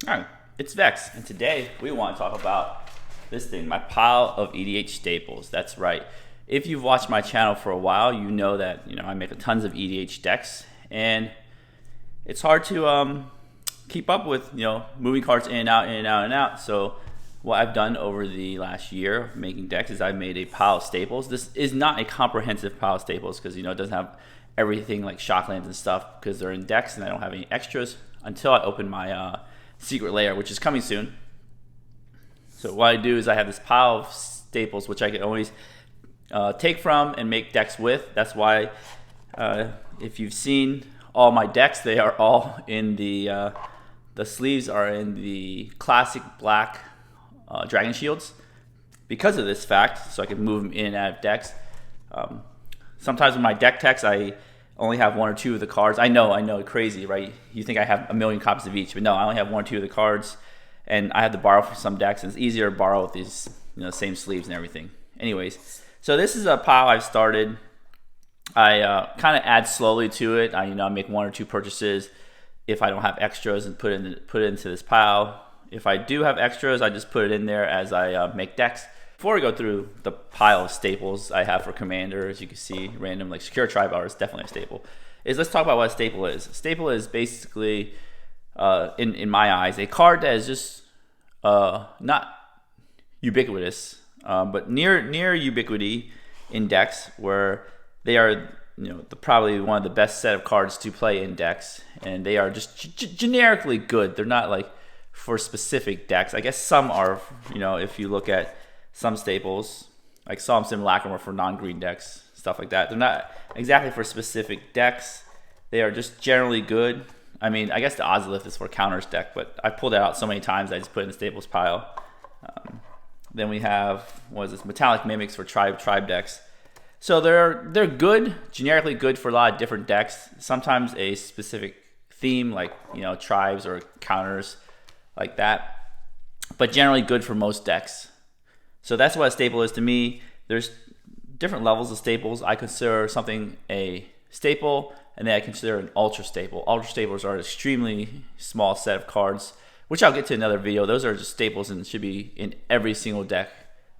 Alright, it's Vex, and today we want to talk about this thing, my pile of EDH staples. That's right. If you've watched my channel for a while, you know that I make tons of EDH decks, and it's hard to keep up with moving cards in and out, in and out, and out. So what I've done over the last year of making decks is I've made a pile of staples. This is not a comprehensive pile of staples because it doesn't have everything like Shocklands and stuff because they're in decks and I don't have any extras until I open my secret layer, which is coming soon. So what I do is I have this pile of staples which I can always take from and make decks with. That's why if you've seen all my decks, they are all in the sleeves are in the classic black dragon shields because of this fact, so I can move them in and out of decks. Sometimes with my deck text, I only have one or two of the cards. I know, crazy, right? You think I have a million copies of each, but no, I only have one or two of the cards, and I have to borrow from some decks, and it's easier to borrow with these same sleeves and everything. Anyways, so this is a pile I've started. I kind of add slowly to it. I make one or two purchases if I don't have extras and put it into this pile. If I do have extras, I just put it in there as I make decks. Before we go through the pile of staples I have for Commander, as you can see, random like Secure Tribe Art is definitely a staple. Let's talk about what a staple is. A staple is basically, in my eyes, a card that is just not ubiquitous, but near ubiquity in decks, where they are probably one of the best set of cards to play in decks, and they are just generically good. They're not like for specific decks. I guess some are, if you look at some staples, like Solemn Simulacrum are for non-green decks, stuff like that. They're not exactly for specific decks. They are just generally good. I mean, I guess the Ozolith is for counters deck, but I pulled that out so many times I just put it in the staples pile. Then we have, Metallic Mimics for tribe decks. So they're good, generically good for a lot of different decks. Sometimes a specific theme, like tribes or counters, like that. But generally good for most decks. So that's what a staple is to me. There's different levels of staples. I consider something a staple, and then I consider an ultra staple. Ultra staples are an extremely small set of cards, which I'll get to in another video. Those are just staples and should be in every single deck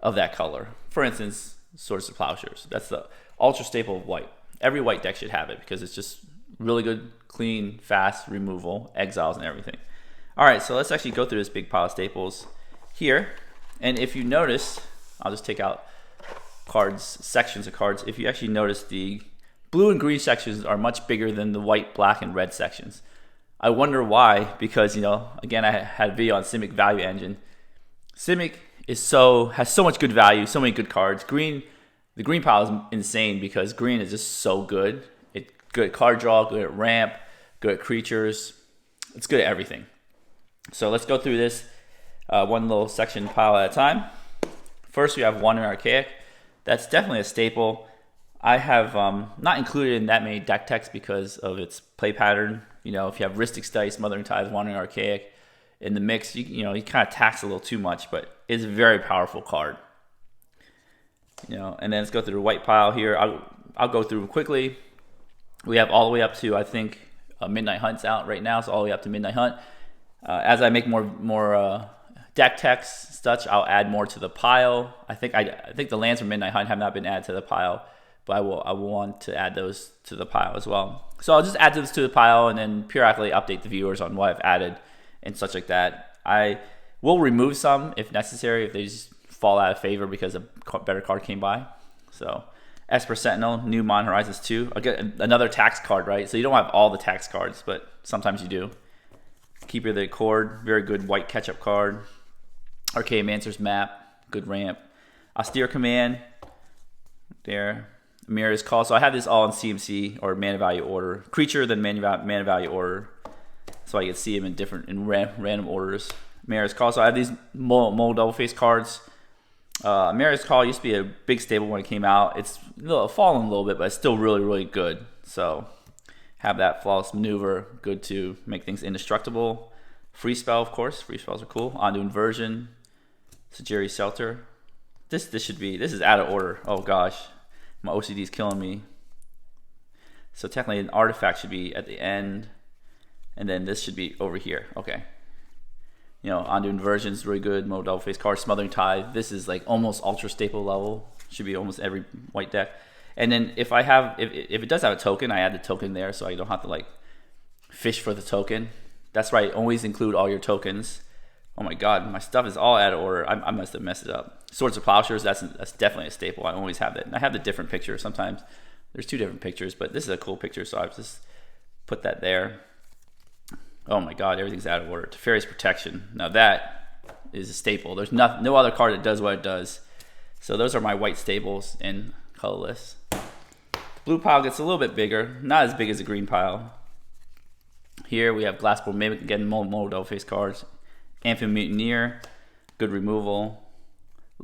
of that color. For instance, Swords of Plowshares. That's the ultra staple of white. Every white deck should have it because it's just really good, clean, fast removal, exiles, and everything. All right, so let's actually go through this big pile of staples here. And if you notice, I'll just take out cards, sections of cards. If you actually notice, the blue and green sections are much bigger than the white, black, and red sections. I wonder why, because, again, I had a video on Simic Value Engine. Simic has so much good value, so many good cards. The green pile is insane because green is just so good. It's good at card draw, good at ramp, good at creatures. It's good at everything. So let's go through this one little section pile at a time. First, we have Wandering Archaic. That's definitely a staple. I have not included in that many deck texts because of its play pattern. If you have Rhystic Dice, Mothering Tides, Wandering Archaic in the mix, you kind of tax a little too much, but it's a very powerful card. And then let's go through the white pile here. I'll go through them quickly. We have all the way up to, I think, Midnight Hunt's out right now, so all the way up to Midnight Hunt. As I make more deck text such, I'll add more to the pile. I think the lands from Midnight Hunt have not been added to the pile, but I will want to add those to the pile as well. So I'll just add this to the pile and then periodically update the viewers on what I've added and such like that. I will remove some if necessary, if they just fall out of favor because a better card came by. So Esper Sentinel, new Mon Horizons 2. Again, another tax card, right? So you don't have all the tax cards, but sometimes you do. Keeper of the Accord, very good white catch-up card. Archaeomancer's Map, good ramp. Austere Command, there. Amira's Call. So I have this all in CMC or mana value order. Creature, then mana value order. So I can see them in random orders. Amira's Call. So I have these Mole double-face cards. Amira's Call used to be a big staple when it came out. It's fallen a little bit, but it's still really, really good. So have that Flawless Maneuver, good to make things indestructible. Free Spell, of course. Free spells are cool. Onto Inversion. Sajiri Shelter. This is out of order. Oh gosh, my OCD is killing me. So technically an artifact should be at the end, and then this should be over here. Okay. onto inversions, really good. Mono double face card, Smothering Tithe. This is like almost ultra staple level. Should be almost every white deck. And then if it does have a token, I add the token there so I don't have to like fish for the token. That's right, always include all your tokens. Oh my god, my stuff is all out of order. I must have messed it up. Swords of Plowshares, that's definitely a staple. I always have that. And I have the different picture. Sometimes there's 2 different pictures, but this is a cool picture, so I've just put that there. Oh my god, everything's out of order. Teferi's Protection. Now that is a staple. There's no other card that does what it does. So those are my white staples in colorless. The blue pile gets a little bit bigger, not as big as the green pile. Here we have Glassbore Mimic, again, mono double face cards. Amphibian Mutineer, good removal.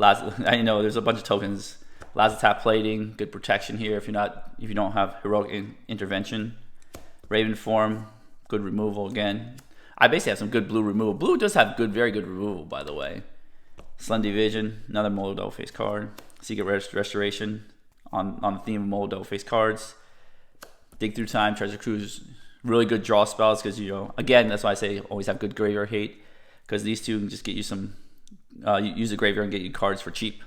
I know there's a bunch of tokens. Lazatap Plating, good protection here if you don't have Heroic Intervention. Raven Form, good removal again. I basically have some good blue removal. Blue does have very good removal, by the way. Slender Vision, another mono double face card. Secret Restoration, on the theme of mono double face cards. Dig Through Time, Treasure Cruise, really good draw spells because again, that's why I say always have good graveyard hate, because these two can just get you some use the graveyard and get you cards for cheap.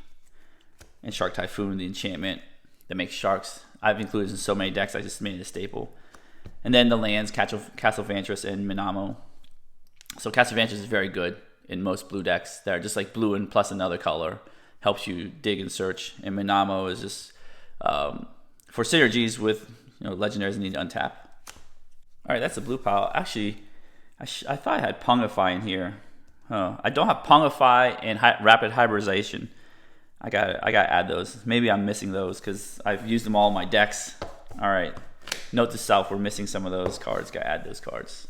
And Shark Typhoon, the enchantment that makes sharks. I've included in so many decks, I just made it a staple. And then the lands, Castle Vantress and Minamo. So Castle Vantress is very good in most blue decks that are just like blue and plus another color. Helps you dig and search. And Minamo is just for synergies with legendaries that need to untap. Alright, that's the blue pile. Actually, I thought I had Pungify in here. I don't have Pungify and Rapid Hybridization. I gotta add those. Maybe I'm missing those because I've used them all in my decks. Alright, note to self, we're missing some of those cards. Gotta add those cards.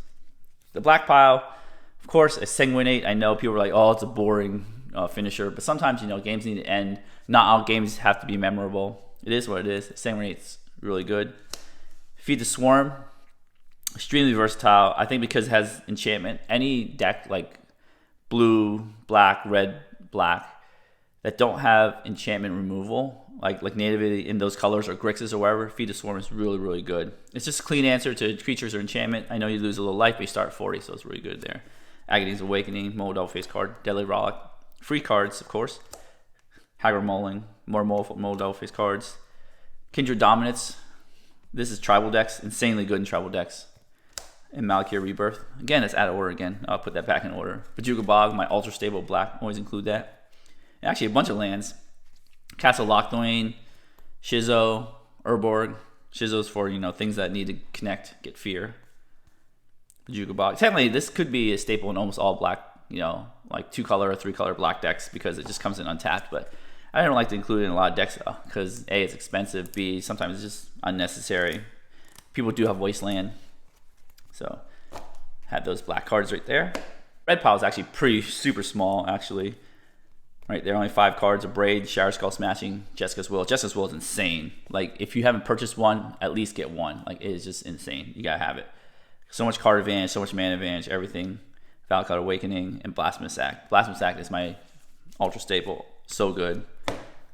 The black pile, of course, a Sanguinate. I know people are like, oh, it's a boring finisher, but sometimes games need to end. Not all games have to be memorable. It is what it is. Sanguinate's really good. Feed the Swarm, extremely versatile. I think because it has enchantment. Any deck like blue, black, red, black that don't have enchantment removal, like natively in those colors or Grixis or whatever, Feed the Swarm is really, really good. It's just a clean answer to creatures or enchantment. I know you lose a little life, but you start at 40, so it's really good there. Agony's Awakening, mono double face card. Deadly Rollick, free cards, of course. Haggard Mulling, more mono double face cards. Kindred Dominance, this is tribal decks, insanely good in tribal decks. And Malakir Rebirth, again, it's out of order again. I'll put that back in order. Bajuga Bog, my ultra stable black, always include that. And actually, a bunch of lands. Castle Lochthwain, Shizo, Urborg. Shizo's for things that need to connect, get fear. Bajuga Bog. Technically, this could be a staple in almost all black, like 2-color or 3-color black decks because it just comes in untapped. But I don't like to include it in a lot of decks though, because A, it's expensive. B, sometimes it's just unnecessary. People do have Wasteland, so have those black cards right there. Red pile is actually super small actually. Right there, only 5 cards: a Braid, Shower Skull Smashing, Jessica's Will. Jessica's Will is insane. Like, if you haven't purchased one, at least get one. Like, it is just insane. You gotta have it. So much card advantage, so much mana advantage, everything. Valakut Awakening and Blasphemous Act. Blasphemous Act is my ultra staple. So good.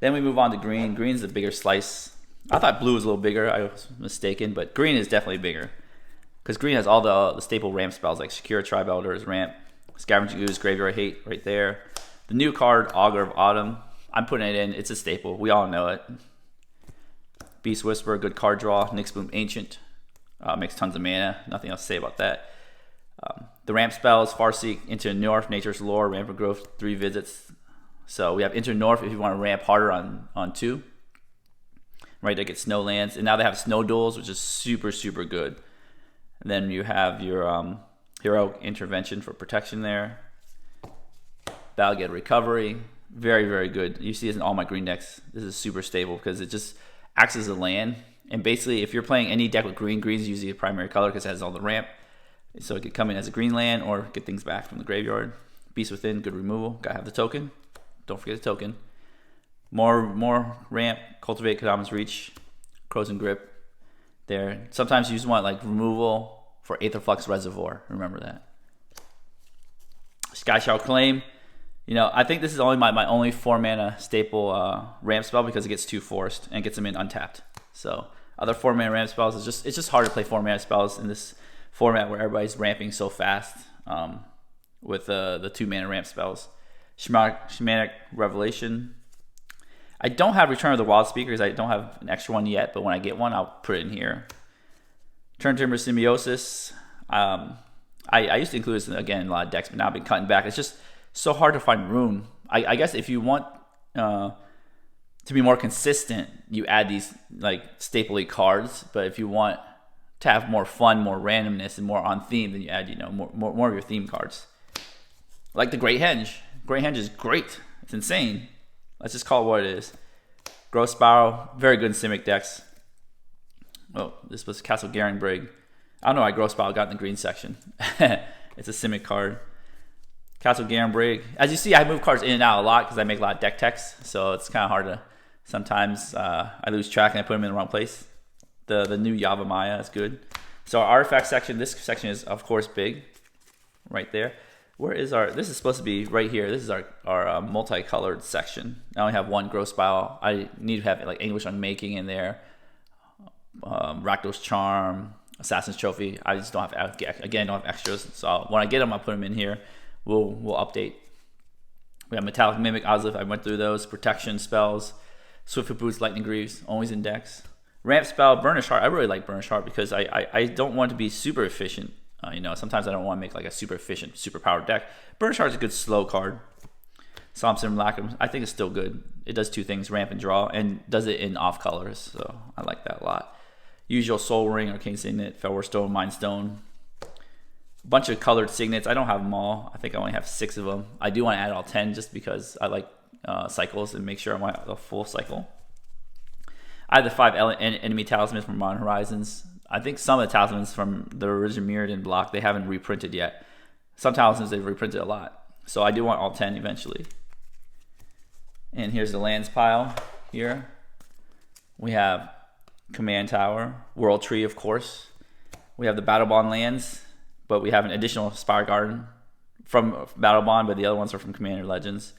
Then we move on to green. Green's the bigger slice. I thought blue was a little bigger. I was mistaken, but green is definitely bigger. Because green has all the staple ramp spells like Secure, Tribe Elders, Ramp, Scavenging Ooze, Graveyard Hate right there. The new card, Augur of Autumn, I'm putting it in. It's a staple. We all know it. Beast Whisperer, good card draw. Nyx Bloom Ancient, makes tons of mana. Nothing else to say about that. The ramp spells, Farseek, Into North, Nature's Lore, Rampant Growth, 3 visits. So we have Into North if you want to ramp harder on 2. Right, they get snow lands. And now they have snow duels, which is super, super good. And then you have your Heroic Intervention for protection there. Valgate Recovery, very, very good. You see this in all my green decks. This is super stable because it just acts as a land. And basically, if you're playing any deck with green, green is usually a primary color because it has all the ramp. So it could come in as a green land or get things back from the graveyard. Beast Within, good removal. Gotta have the token. Don't forget the token. More ramp, Cultivate Kadaman's Reach, Crows and Grip there. Sometimes you just want like removal for Aetherflux Reservoir. Remember that. Sky Shall Claim. I think this is only my only 4-mana staple ramp spell because it gets 2 forced and gets them in untapped. So other 4-mana ramp spells it's just hard to play 4-mana spells in this format where everybody's ramping so fast. with the 2-mana ramp spells. Shamanic Revelation. I don't have Return of the Wild Speakers. I don't have an extra one yet, but when I get one, I'll put it in here. Turntimber Symbiosis. I used to include this again in a lot of decks, but now I've been cutting back. It's just so hard to find room. I guess if you want to be more consistent, you add these like staple cards. But if you want to have more fun, more randomness, and more on theme, then you add more of your theme cards. Like the Great Henge. Great Henge is great. It's insane. Let's just call it what it is. Growth Spiral, very good in Simic decks. Oh, this was Castle Garenbrig. I don't know why Growth Spiral got in the green section. It's a Simic card. Castle Garenbrig. As you see, I move cards in and out a lot because I make a lot of deck text, so it's kind of hard to. Sometimes I lose track and I put them in the wrong place. The new Yavimaya is good. So our artifact section. This section is of course big, right there. Where is our? This is supposed to be right here. This is our multicolored section. I only have one Growth Spiral. I need to have like English Unmaking in there. Rakdos Charm, Assassin's Trophy. I just don't have don't have extras. So when I get them, I'll put them in here. We'll update. We have Metallic Mimic, Ozlith. I went through those. Protection spells, Swiftfoot Boots, Lightning Greaves, always in decks. Ramp spell, Burnish Heart. I really like Burnish Heart because I don't want to be super efficient. Sometimes I don't want to make like a super efficient, super powered deck. Burnish Heart is a good slow card. Somson Lacum, I think it's still good. It does two things, ramp and draw, and does it in off colors, so I like that a lot. Usual Soul Ring, Arcane Signet, Felwar Stone, Mind Stone. A bunch of colored signets. I don't have them all. I think I only have 6 of them. I do want to add all 10 just because I like cycles and make sure I want a full cycle. I have the 5 enemy talismans from Modern Horizons. I think some of the talismans from the original Mirrodin block, they haven't reprinted yet. Some talismans they've reprinted a lot. So I do want all 10 eventually. And here's the lands pile here. We have Command Tower, World Tree, of course. We have the Battle Bond lands, but we have an additional Spire Garden from Battle Bond, but the other ones are from Commander Legends.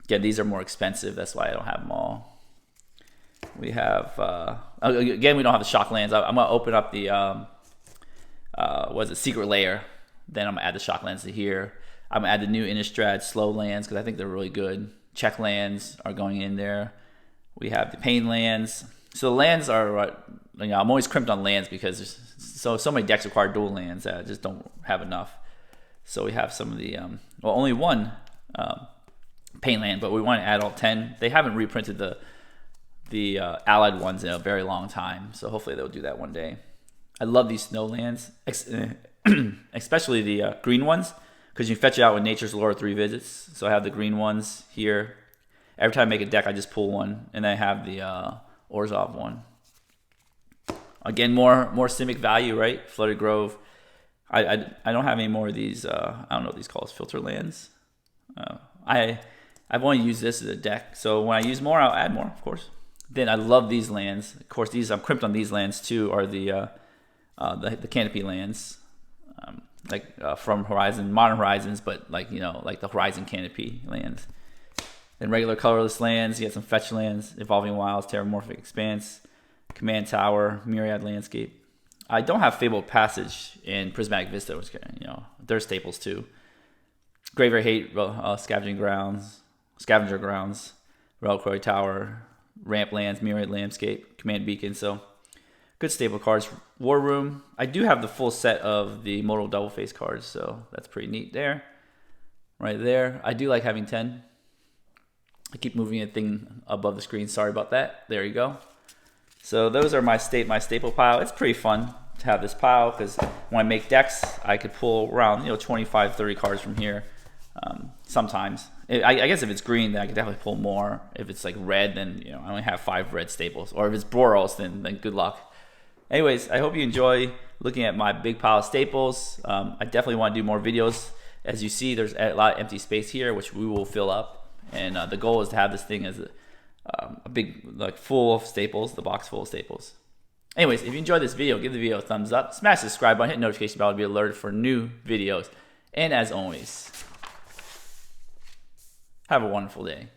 Again, these are more expensive. That's why I don't have them all. We have, again, we don't have the shock lands. I'm going to open up the, Secret Lair. Then I'm going to add the shock lands to here. I'm going to add the new Innistrad slow lands because I think they're really good. Check lands are going in there. We have the Pain lands. So the lands are, I'm always crimped on lands because there's so many decks require dual lands that I just don't have enough. So we have some of the, only one Pain land, but we want to add all 10. They haven't reprinted the allied ones in a very long time, so hopefully they'll do that one day. I love these snow lands, especially the green ones, because you fetch it out with Nature's Lore 3 visits. So I have the green ones here. Every time I make a deck, I just pull one, and then I have the Orzhov one. Again, more Simic value, right? Flooded Grove. I don't have any more of these. I don't know what these called, filter lands. I've only used this as a deck, so when I use more, I'll add more, of course. Then I love these lands. Of course, these I'm crimped on these lands too. Are the canopy lands, from Horizon, Modern Horizons, but like the Horizon canopy lands. Then regular colorless lands. You get some fetch lands, Evolving Wilds, Terramorphic Expanse, Command Tower, Myriad Landscape. I don't have Fabled Passage and Prismatic Vista, which they're staples too. Graveyard Hate, Scavenger Grounds, Reliquary Tower, Ramp lands, Myriad Landscape, Command Beacon. So good staple cards. War Room. I do have the full set of the Modal Double Face cards, so that's pretty neat there. Right there. I do like having 10. I keep moving a thing above the screen. Sorry about that. There you go. So those are my staple pile. It's pretty fun to have this pile because when I make decks, I could pull around 25, 30 cards from here. Sometimes. I guess if it's green, then I can definitely pull more. If it's like red, then I only have 5 red staples. Or if it's Boros, then good luck. Anyways, I hope you enjoy looking at my big pile of staples. I definitely want to do more videos. As you see, there's a lot of empty space here, which we will fill up. And the goal is to have this thing as a big, full of staples, the box full of staples. Anyways, if you enjoyed this video, give the video a thumbs up, smash the subscribe button, hit the notification bell to be alerted for new videos. And as always, have a wonderful day.